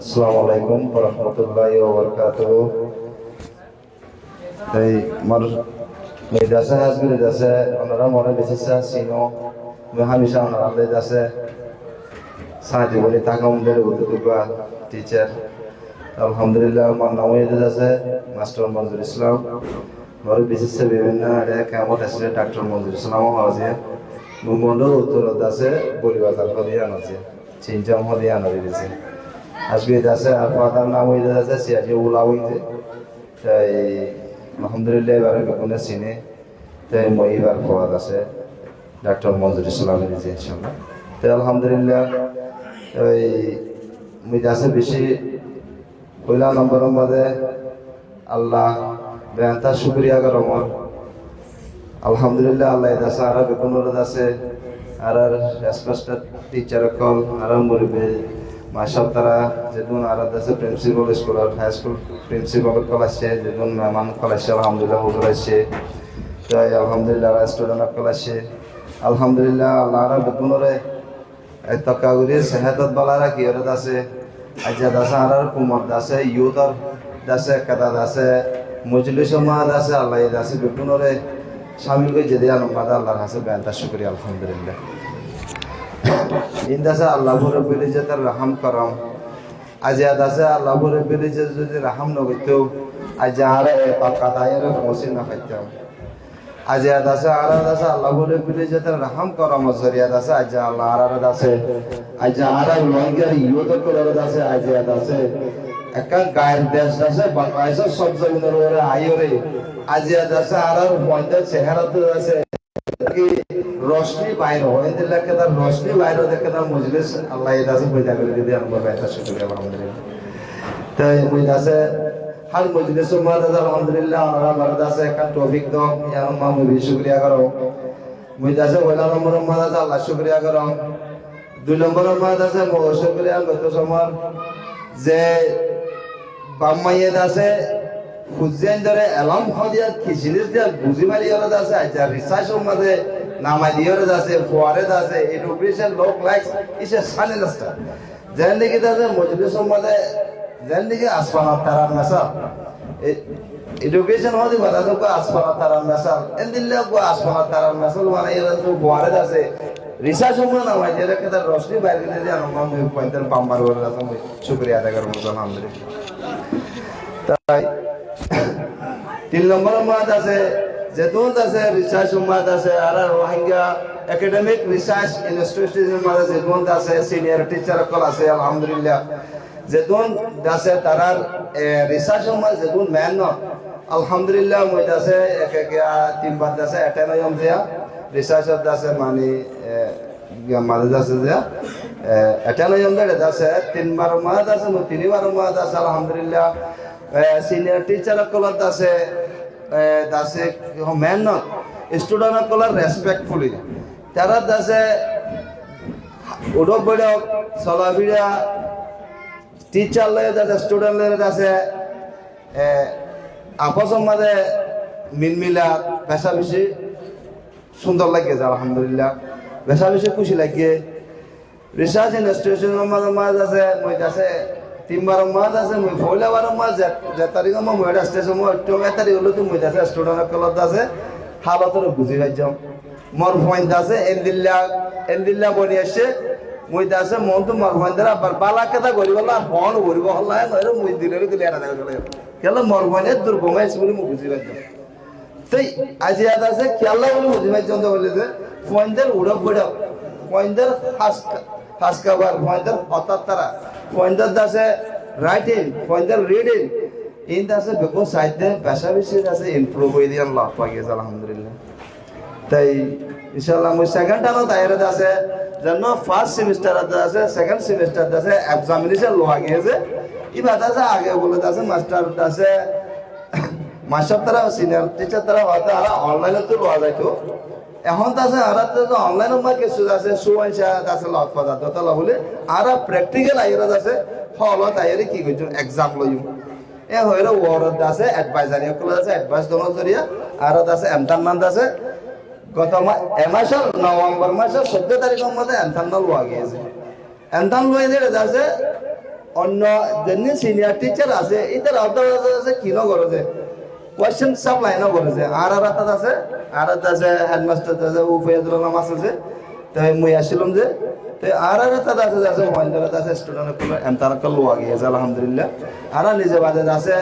আসসালামু আলাইকুম ওয়া রাহমাতুল্লাহি ওয়া বারাকাতুহু। এই মানুষ মেদাসা হাজগুলি দাসে ওনারা মনে বেশিসা সিনো হামিশা ওনারা দাসে সাহায্য বলে তাকামদের উদ্যোগা টিচার আলহামদুলিল্লাহ আমার নাম দাসে মাস্টার মঞ্জুর ইসলাম বড় বিশেষ বিভিন্ন কেমন আসলে ডাক্তার মঞ্জুর ইসলাম হওয়া মুম্বন্ড উত্তর দাসে পরিবাজার হরিয়ান আছে চিনচাম হরিয়ান হয়েছে আজকে দাসে আর ফাদার নাম হয়ে যাচ্ছে সিয়াজি উলা হইতে তাই আলহামদুলিল্লাহ এবারে কোনো চিনে তাই মই এবার পাওয়া আছে ডাক্তার মঞ্জুর ইসলামের যে ইনশাল্লাহ তাই আলহামদুলিল্লাহ ওই মুই দাসে বেশি পয়লা নম্বর মধ্যে আল্লাহ বেআন্তা শুক্রিয়া করো আমার আলহামদুলিল্লাহ আল্লাহ দাসে আর বেকুনোর দাসে আর রেসপেক্ট টিচার কল আর মুরবে মাসাল তারা যেদিন আর দাসে প্রিন্সিপাল স্কুল আর হাই স্কুল প্রিন্সিপাল কল আসছে যেদিন মেহমান কল আসছে আলহামদুলিল্লাহ হুজুর আসছে তাই আলহামদুলিল্লাহ স্টুডেন্ট কল আসছে আলহামদুলিল্লাহ আল্লাহ আর বেকুনোরে তকাগুরি সেহাতত বালারা কি ওর দাসে আজ দাসে আর কুমার দাসে ইউথর দাসে কাদা দাসে মজলিস মা দাসে আল্লাহ দাসে বেকুনোরে শামিল করে যদি আলহামদুলিল্লাহ আল্লাহর কাছে বেআন্তা শুকরিয়া আলহামদুলিল্লাহ ইন্দাসে আল্লাহ রব্বুল ইজ্জতের রহম করম আজ দাসে আল্লাহ রব্বুল ইজ্জত যদি রহম নগইতো আজ আর পাকাতায়ের পৌঁছে না পাইতাম আজ দাসে আর দাসে আল্লাহ রব্বুল ইজ্জতের রহম করম জরিয়া দাসে আজ আল্লাহ আর দাসে আজ আর লঙ্গের ইউত করে দাসে আজ দাসে একান গায়ের দেশ দাসে বাংলাদেশ সব জমিনের ওরে আইরে আজ দাসে আর পয়েন্টের চেহারা তো আছে কি রোশনি বাইরে হয় দিল্লাকে তার রোশনি বাইরে দেখে তার মজলিস আল্লাহ এই দাসে পয়দা করে দিদি আমরা বেটা শুকরিয়া আলহামদুলিল্লাহ তাই ওই দাসে হর মজলিস মাদ আলহামদুলিল্লাহ আমরা মার দাসে একটা টপিক দাও ইয়া মামু বি শুকরিয়া করো ওই দাসে ওলা নম্বর মাদ আল্লাহ শুকরিয়া করো দুই নম্বর মাদ আছে মো শুকরিয়া গত সময় যে বাম্মাইয়ে দাসে খুঁজেন ধরে এলাম হদিয়া খিচিনিস দিয়া বুঝি মারি ওরা দাসে আচ্ছা রিসার্চের মধ্যে নামাই দিয়ে দাসে ফোয়ারে দাসে এডুকেশন লোক লাইক ইসে সানেলাস্টা যেন দিকে দাসে মজলিসের মধ্যে যেন দিকে আসমানা তারার মেসাল এডুকেশন হদি বাদা তো আসমানা তারার মেসাল এন দিল্লে কো আসমানা তারার মেসাল মানে এরা তো ফোয়ারে দাসে রিসার্চের মধ্যে নামাই দিয়ে রেখে তার রশ্মি বাইরে গেলে দিয়ে আমার পয়েন্টের পাম্বার করে দাসে শুকরিয়া আদায় করব আলহামদুলিল্লাহ তাই তিন নম্বর মাদ আছে যেতুন আছে রিসার্চ মাদ আছে আর রোহিঙ্গা একাডেমিক রিসার্চ ইনস্টিটিউশন মাদ যেতুন আছে সিনিয়র টিচার কল আছে আলহামদুলিল্লাহ যেতুন আছে তারার রিসার্চ মাদ যেতুন ম্যান ন আলহামদুলিল্লাহ মই আছে এক এক তিন বার আছে এটানয়ম দিয়া রিসার্চত আছে মানে মাদ আছে যে এটানয়ম দে আছে তিনবার মাদ আছে তিনবার মাদ আছে আলহামদুলিল্লাহ সিনিয়র টিচার কলত আছে দাসে মেন নট স্টুডেন্ট কলার রেসপেক্টফুলি তারা দাসে উডক বড়ক চলাফিরা টিচার লয়ে দাসে স্টুডেন্ট লয়ে দাসে আপসের মাঝে মিলমিলা বেশা বেশি সুন্দর লাগে আলহামদুলিল্লাহ বেশা বেশি খুশি লাগে রিসার্চ ইনস্টিটিউশনের মাঝে আছে মই দাসে তিনবার মাদ আছে মই পয়লাবার মাদ যে তারিখ মই এটা স্টেশন মই তো তারিখ হলো তো মই আছে স্টুডেন্ট কলত আছে হালতর বুঝি যাইম মোর পয়েন্ট আছে এন্দিল্লা বনি আসছে মই আছে মন তো মোর পয়েন্ট আবার বালা কথা করি বলা ফোন করিব হল্লা নয় মই দিলে এটা গেল কেন মোর পয়েন্ট দুর্গমাইছ বলে মই বুঝি যাইম সেই আজি আছে খেলা বলে বুঝি যাইম তো বলে যে পয়েন্টের উড়ক বড়ক পয়েন্টের হাসকাবার পয়েন্টের হতাত্তারা পয়েন্টার দাসে রাইটিং পয়েন্টার রিডিং ইন দাসে বেকো সাইডে ভাষা বিষয় দাসে ইমপ্রুভ হই দিয়ে আল্লাহ পাকে আলহামদুলিল্লাহ তাই ইনশাআল্লাহ মই সেকেন্ড টাইম দায়রে দাসে জন্য ফার্স্ট সেমিস্টার দাসে সেকেন্ড সেমিস্টার দাসে এক্সামিনেশন লোয়া গিয়েছে ই বাদ আছে আগে বলে দাসে মাস্টার দাসে মাস্টার তারা সিনিয়র টিচার তারা হয়তো আর অনলাইনে তো লোয়া যাইতো এখন দাসে আর তো অনলাইন মা কিছু আছে সুয়াইসা দাসে লট পাজা দতলা বলে আর প্র্যাকটিক্যাল আইরা দাসে হলত আইরে কি কইছো এক্সাম লইম এ হইরে ওয়ারদ দাসে অ্যাডভাইজারি কল আছে অ্যাডভাইস দন জরিয়া আর দাসে এমতান মান দাসে গত মাসের নভেম্বর মাসের 14 তারিখের মধ্যে এমতান লোয়া গিয়েছে এমতান লই দিয়ে দাসে অন্য যেনে সিনিয়র টিচার আছে এটার আছে কি ন করে যে কোয়েশ্চেন সাপ্লাই ন করে যে আর আছে হেডমাস্টার আছে উফেজুল নাম আছে তো মুই আসছিলাম যে তো আর আছে মহেন্দ্র আছে স্টুডেন্ট কোনো এমতারক লোয়া গিয়েছে আলহামদুলিল্লাহ আর নিজে বাদে আছে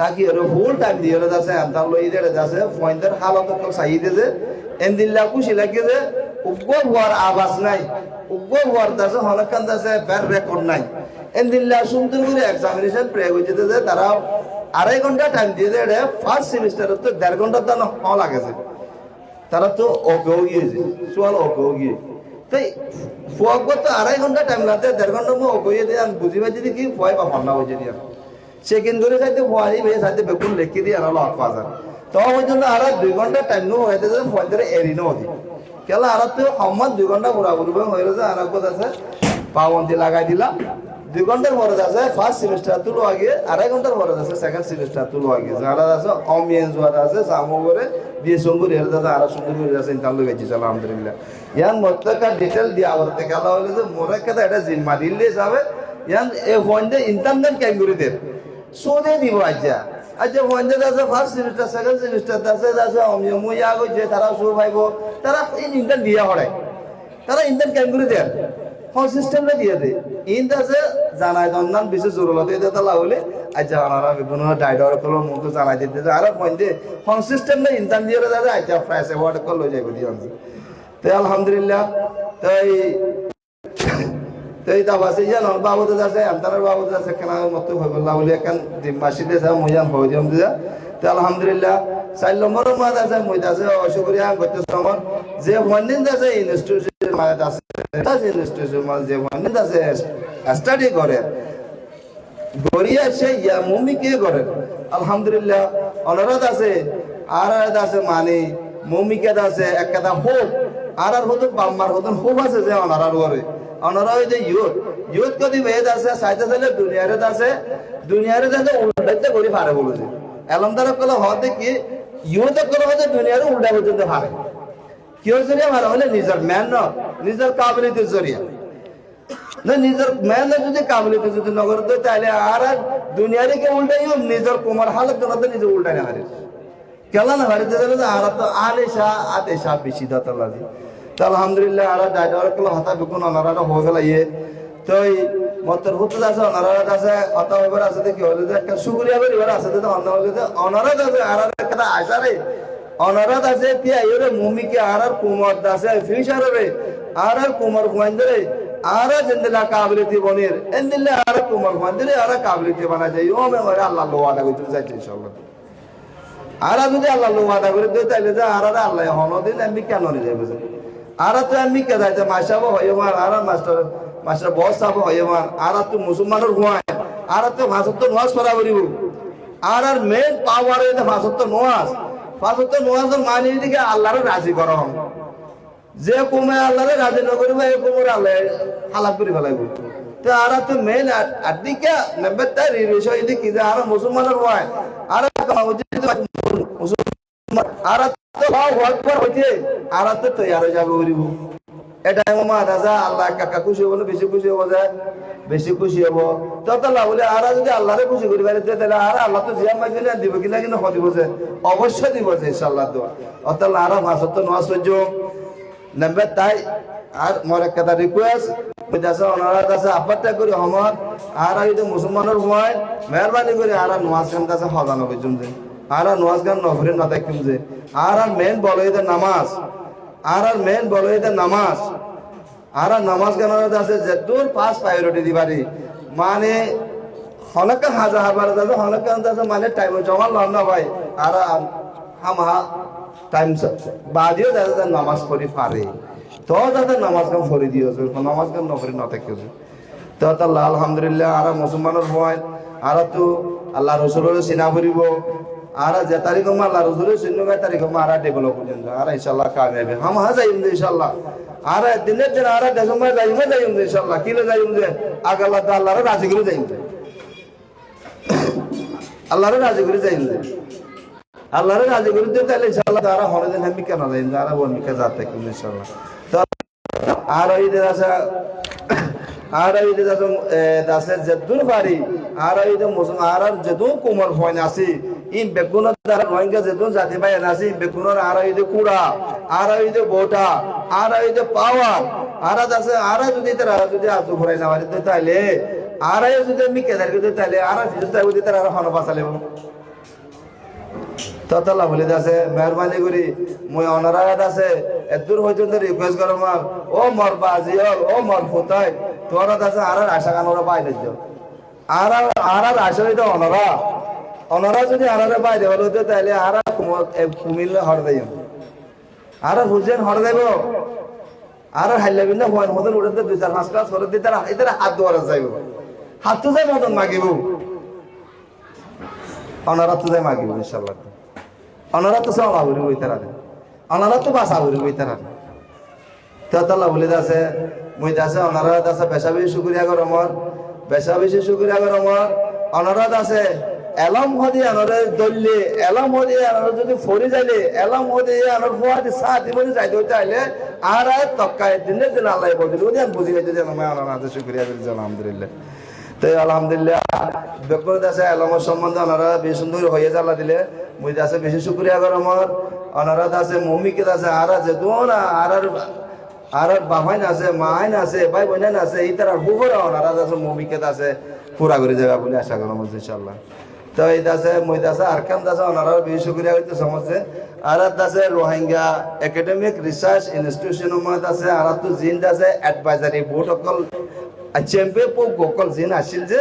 তাকি ওর ফুল টাইম দিয়ে আছে এমতার লই দিয়ে আছে মহেন্দ্র হালত চাই দিয়ে এন্দিল্লা খুশি লাগে যে উগ্র হওয়ার আওয়াজ নাই উগ্র হওয়ার দাসে হনকান দাসে ব্যার রেকর্ড নাই এন্দিল্লা সুন্দর করে এক্সামিনেশন প্রে হয়েছে যে তারা 2.5 ঘন্টা টাইম দিয়ে দেয় ফার্স্ট সেমিস্টার তো 1.5 ঘন্টার দাম হওয়া লাগেছে তারা তো ওকে গিয়েছে সোয়াল ওকে গিয়ে তাই ফুয়াক তো 2.5 ঘন্টা টাইম লাগতে 1.5 ঘন্টা মো ওকে দিয়ে আমি বুঝি পাইছি কি ফুয়াই বা ফান্না হয়েছে দিয়ে সেকেন্ড করে সাইতে ফুয়াই ভাই সাইতে বেকুন লিখে দিয়ে আর লক পাজার তো ওই জন্য আর 2 ঘন্টা টাইম নো হইতে যে ফুয়াই ধরে এরিনো দি কেলা আর তো সম্মান 2 ঘন্টা ঘোরাঘুরি হয়ে যে আর কোথা আছে পাবন্দি লাগাই দিলাম 2 ঘন্টার পরে আছে ফার্স্ট সেমিস্টার তুলো আগে 2.5 ঘন্টার পরে আছে সেকেন্ড সেমিস্টার তুলো আগে যারা আছে অমিয়েন্স ওয়ার আছে সামো করে দিয়ে সঙ্গুর এর দাদা আর সুন্দর করে আছে ইনকাম লই গেছি আলহামদুলিল্লাহ ইয়ান মতকা ডিটেইল দিয়া আবরতে কালা হইলে যে মোরে কথা এটা জিম্মা দিলে যাবে ইয়ান এ পয়েন্টে ইন্টারনেট ক্যাঙ্গুরি দে সোদে দিব আচ্ছা পয়েন্টে আছে ফার্স্ট সেমিস্টার সেকেন্ড সেমিস্টার আছে অমিয় মুই আগো যে তারা সো ভাইবো তারা ইন্টারনেট দিয়া হড়াই তারা ইন্টারনেট ক্যাঙ্গুরি দেয় ফোন সিস্টেমে দিয়ে দে ইন আছে জানাই দন্দান বিশেষ জরুরত এটা তালা হলে আচ্ছা ওনারা বিভিন্ন ডাইডর কলম মতো জানাই দিতে যে আর পয়েন্ট দিয়ে ফোন সিস্টেমে ইনকাম দিয়ে যাবে আচ্ছা ফ্রেশ অ্যাওয়ার্ড কল লই যাবে দিয়ে আনছে তো আলহামদুলিল্লাহ তাই তাই তা বাসে জান বাবুতে আছে আন্তারের বাবুতে আছে কেন মত হইবল্লা বলি এখন দিমাসিতে যা মজান হই দিম দিয়া তো আলহামদুলিল্লাহ 4 নম্বর মাদ আছে মইদা আছে অশুকরিয়া গত সময় যে ফন্ডিং আছে ইনস্টিটিউশন মাদ আছে তাজে ইনস্টিটিউশন মাদ যে ফন্ডিং আছে স্টাডি করে গরিয়া সে ইয়া মুমি কে করে আলহামদুলিল্লাহ অনুরোধ আছে আর আছে মানে মুমি কে আছে এক কথা হোক আর হতো বাম্মার হতো হোক আছে যে অনারার করে অনারা ওই যে ইউথ কদি বেদ আছে সাইতে সাইলে দুনিয়ারে আছে উল্টাইতে করি পারে বলেছে এলমদার কল হতে কি ইউথ কল হতে দুনিয়ারে উল্টা পর্যন্ত পারে কিয় জরিয়া ভালো হলে নিজের ম্যান নিজের কাবিলিয়তের জরিয়া না নিজের ম্যান যদি কাবিলিয়ত যদি নগর তো তাহলে আর দুনিয়ারে কে উল্টাই নিজের কোমর হালত জনাতে নিজে উল্টাই না হারে কেলা না হারে আর তো আলেশা আতেশা বেশি দাতা লাগে তো আলহামদুলিল্লাহ আর ডাইডার কল হতা বেকুন অনারা হয়ে ফেলাইয়ে তো মতর হুত আছে অনারা আছে হতা হইবার আছে কি হলে যে একটা শুকরিয়া করিবার আছে তো অন্য হলে যে অনারা আছে আর একটা আশারে অনারা আছে কি আইরে মুমিকে আর কুমর আছে ফিউচার হবে আর কুমর গোয়েন্দরে আর জিন্দলা কাবিলিয়তি বনির এন্দিল্লা আর কুমর গোয়েন্দরে আর কাবিলিয়তি বানা যায় ও মে আল্লাহ ওয়াদা কইতে যাচ্ছে ইনশাআল্লাহ আর যদি আল্লাহ ওয়াদা করে দেয় তাহলে যে আর আল্লাহ হনদিন আমি কেন নিয়ে যাবে আর তো আমি কে যাইতে মাসাব হইমান আর মাস্টার বস সাহেব হইমান আর তো মুসলমানের হুয়ায় আর তো ভাষাত্ব নোয়াজ পড়া করিব আর মেন পাওয়ার হইতে ভাষাত্ব নোয়াজের মানে দিকে আল্লাহরে রাজি করা যে কুমে আল্লাহরে রাজি ন করিব এই কুমরে আল্লাহ হালাক করে ফেলাইব তো আর তো মেন আদিকে নেবে তার বিষয় দিকে যে আর মুসলমানের হুয়ায় আর আর তো হওয়ার হইতে আর তো তৈয়ার হয়ে যাবে করিব এটা মামা রাজা আল্লাহ কাকা খুশি হবো বেশি খুশি হবো যায় বেশি খুশি হবো তত বলে আর যদি আল্লাহরে খুশি করি পারে তাহলে আর আল্লাহ তো জিয়া মাই কিনা দিব কিনা কিন্তু দিব যে অবশ্যই দিব যে ইনশাআল্লাহ দোয়া অতল আর ভাষা তো নোয়া সহ্য নেবে তাই আর মোর একটা রিকোয়েস্ট বুঝাছে ওনারা কাছে আপাতটা করি হমত আর যদি মুসলমানের সময় মেহরবানি করে আর নোয়াজ খান কাছে হজানো বুঝুন যে আর নোয়াজ খান নফরে না দেখুন যে আর মেন বলে নামাজ আর মেন বলে নামাজ আর নামাজ কেন আছে যে দূর পাঁচ প্রায়োরিটি দিবারি মানে হলকা হাজার হাবার দাদা হলকা দাদা মানে টাইম জমা লন না ভাই আর হামা টাইম বাদিও দাদা নামাজ পড়ি পারে তো দাদা নামাজ কাম ফরি দিয়েছে নামাজ কাম নফরি না থাকিয়েছে তো আল্লাহ আলহামদুলিল্লাহ আর মুসলমানের হয় আর তো আল্লাহ রসুলের সিনা ফুরিব আর যে তারিখ আল্লাহ রসুলের শূন্য তারিখ আর ডেভেলপ পর্যন্ত আর ইনশাল্লাহ কামিয়াবি হাম যাইম যে ইনশাল্লাহ আর দিনের দিন আর দেশময় যাইম যে ইনশাল্লাহ কিলে যাইম যে আগাল্লাহ আল্লাহরে রাজি করে যাইম যে আল্লাহরে রাজি করে যাইম যে আল্লাহরে রাজি করে দিতে তাহলে ইনশাল্লাহ তারা হলে দিন আমি কেন যাইম যে আর বর্মিকা যাতে কিন্তু ইনশাল্লাহ তো আর ওই আছে আর এই যে দাসে যেদুন পারি আর এই যে মুসলিম আর যেদুন কুমার ফয়ন আসি ইন বেগুন দ্বারা রোহিঙ্গা যেদুন জাতি ভাই আসি বেগুনের আর এই যে কুড়া আর এই যে বোটা আর এই যে পাওয়ার আর দাসে আর যদি তারা যদি আজু ভরাই না পারি তাহলে আর যদি আমি কেদার করতে তাহলে আর যদি তারা আর হন বাঁচালে ততলা বলে আছে মেহরবানি করি মই অনারাত আছে এদূর পর্যন্ত রিকোয়েস্ট করো মার ও মর বাজিয়ল ও মর ফুতাই তোরা আছে আর আশা কানোরা বাইরে যাও আর আশা হইতো অনরা যদি আর বাইরে হলো তাহলে আর কুমিল্লা হর দেয় আর হুজেন হর দেব আর হাইলা বিন্দা হওয়ার মতন উঠে দুই চার পাঁচ ক্লাস করে দিতে এদের হাত ধোয়ার যাইব হাত তো যাই মতন মাগিব অনারা তো যাই মাগিব ইনশাল্লাহ অনারা তো সব আবুরি বইতে রাখে অনারা তো বাস আবুরি বইতে রাখে তাল্লাহ বলে আছে মুই আছে অনারা আছে বেশা বেশি শুক্রিয়া কর আমার বেশা বেশি শুক্রিয়া কর আমার অনারাত আছে এলাম হদি আনরে দল্লে এলাম হদি আনরে যদি ফরি যাইলে এলাম হদি আনর ফুয়াতি সাথি বলি যাইতে হইতে আইলে আর তক্কায় দিনে দিন আল্লাহ বদিল ওদি আমি বুঝি গেছে যে আমি অনারাতে শুক্রিয়া করেছি আলহামদুলিল্লাহ তো আলহামদুলিল্লাহ বেকর দাসে এলামের সম্বন্ধে ওনারা বেশ সুন্দর হয়ে জ্বালা দিলে মুই দাসে বেশি শুক্রিয়া কর আমার অনারাত আছে মমিকে আছে আর আছে দোন আর বাবাইন আছে মাইন আছে ভাই বোনাইন আছে এই তার হুবরা অনারাত আছে মমিকে আছে পুরা করে যাবে বলে আশা করলাম ইনশাআল্লাহ তো এই দাসে মই দাসে আরকাম দাসে ওনারা বেশি শুক্রিয়া করতে সমস্যা আর দাসে রোহিঙ্গা একাডেমিক রিসার্চ ইনস্টিটিউশনের মধ্যে আছে আর তো জিন দাসে অ্যাডভাইজারি বোর্ড অকল চেম্পে গোকল জিন আসছিল যে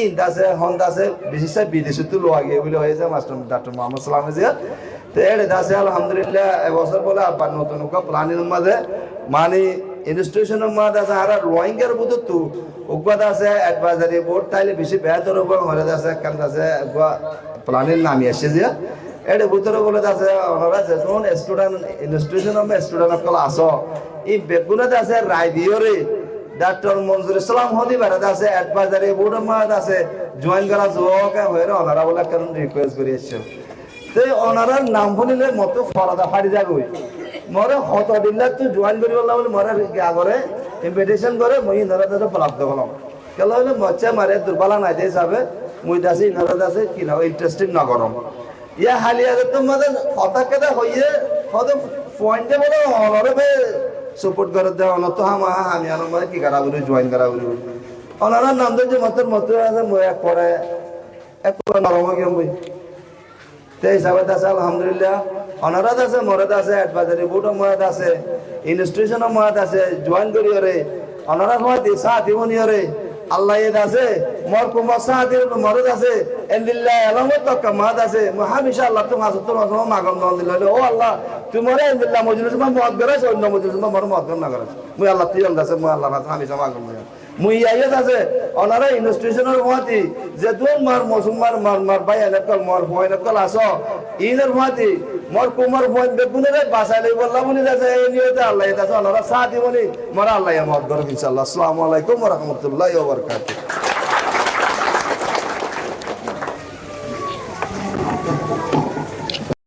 ইন দাসে হন দাসে বিশেষ বিদেশে তো লোয়া গিয়ে বলে হয়েছে মাস্টার ডক্টর মোহাম্মদ সালামে জিয়া তো এড়ে দাসে আলহামদুলিল্লাহ এবছর বলে আবার নতুন প্ল্যানিং মাঝে মানে ইনস্টিটিউশনের মধ্যে আছে আর রোহিঙ্গার বুধ তো উগ্র আছে অ্যাডভাইজারি বোর্ড তাইলে বেশি বেহতর উপর হলে আছে কারণ আছে প্ল্যানিং নামি আসছে যে এটা ভিতরে বলে আছে ওনারা যেমন স্টুডেন্ট ইনস্টিটিউশন স্টুডেন্ট সকল আসো এই বেগুনাতে আছে রায় দিওরে ডাক্তার মঞ্জুর ইসলাম হদি বেড়াতে আছে অ্যাডভাইজারি বোর্ড মধ্যে আছে জয়েন করা যোগ হয়ে ওনারা বলে কারণ রিকোয়েস্ট করে এসছে তো ওনারা নাম শুনিলে মতো ফরাদা ফাড়ি যাবে মরে হত দিল্লা তুই জয়েন করি বললাম বলে মরে আগরে ইনভিটেশন করে মই ইনারা দাসে প্রাপ্ত হলাম কেন হলে মচ্চা মারে দুর্বলা নাই দিয়ে যাবে মুই দাসে ইনারা দাসে কিনা ইন্টারেস্টিং না করম ইয়া হালিয়া তোমাদের হতাকেটা হইয়ে হত পয়েন্টে বলে অনরে সাপোর্ট করে দেয় অনত হামা আমি আনো মানে কি করা বলি জয়েন করা বলি ওনারা নাম দিয়ে মতের মত আছে মই এক পরে এক নরম গিয়ে মই তো হিসাবে আছে আলহামদুলিল্লাহ অনারাত আছে মরাদ আছে অ্যাডভাইজারি বোর্ড মরাদ আছে ইনস্টিটিউশন মরাদ আছে জয়েন করি ওরে অনারা হয়তো সাথ ইমনি ওরে আল্লাহ এদ আছে মর কুমার সাথ মরদ আছে এন্দিল্লাহ আলামত তক মাদ আছে মহাবিশা আল্লাহ তো মাসুত মাসুম মাগম দন দিল ও আল্লাহ তুমি এন্দিল্লাহ মজলিস মা মত গরাস অন্য মজলিস মা মর মত না গরাস মুই আল্লাহ তিয়ন আছে মুই আল্লাহ না হামিশা মাগম মুই আইয়াত আছে অনারা ইনস্টিটিউশনের হওয়াতি যে দুন মার মুসলমান মার ভাই এনেকল মর ভয় এনেকল আসো ইনের হওয়াতি মর কুমার ভয় বেগুনের বাসাইলে বললাম বলি আছে এই নিয়তে আল্লাহ এটা আছে ওনারা সাথী বলি মরা আল্লাহ মত গরব ইনশাআল্লাহ আসসালামু আলাইকুম ওয়া রাহমাতুল্লাহি ওয়া বারাকাতুহু